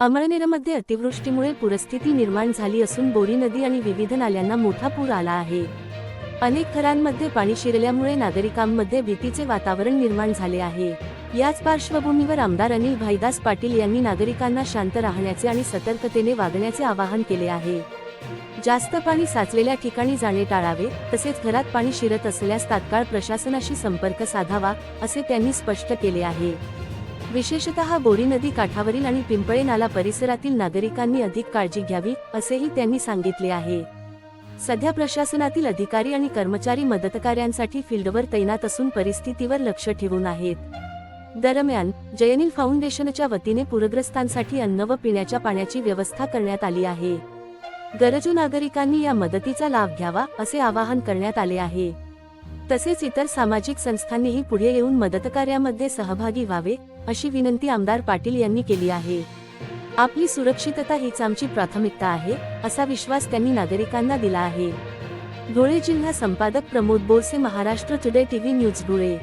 अमळनेरमध्ये अतिवृष्टीमुळे पूरस्थिती निर्माण झाली असून बोरी नदी आणि विविध नाल्यांना मोठा पूर आला आहे। अनेक घरांमध्ये पाणी शिरल्यामुळे नागरिकांमध्ये भीतीचे वातावरण निर्माण झाले आहे। याच पार्श्वभूमीवर आमदार अनिल भाईदास पाटील यांनी नागरिकांना शांत राहण्याचे आणि सतर्कतेने वागण्याचे आवाहन केले आहे। जास्त पाणी साचलेल्या ठिकाणी जाणे टाळावे, तसेच घरात पाणी शिरत असल्यास तात्काळ प्रशासनाशी संपर्क साधावा, असे त्यांनी स्पष्ट केले आहे। विशेषतः बोरी नदी काठावरील आणि पिंपळे नाला परिसरातील नागरिकांनी अधिक काळजी घ्यावी, असेही त्यांनी सांगितले आहे। सध्या प्रशासनातील अधिकारी आणि कर्मचारी मदतकार्यांसाठी फील्डवर तैनात असून परिस्थितीवर लक्ष ठेवून आहेत। दरम्यान जयनील फाउंडेशनच्या वतीने पूरग्रस्तांसाठी अन्न व पिण्याच्या पाण्याची व्यवस्था करण्यात आली आहे। गरजू नागरिकांनी या मदतीचा लाभ घ्यावा, असे आवाहन करण्यात आले आहे। तसेच इतर सामाजिक संस्थांनीही पुढे येऊन मदतकार्यामध्ये सहभागी व्हावे, अशी विनंती आमदार पाटील यांनी केली आहे। आपली सुरक्षितता हीच आमची प्राथमिकता आहे, असा विश्वास त्यांनी नागरिकांना दिला आहे। धुळे जिल्हा संपादक Pramod Borse, Maharashtra today TV news, Dhule.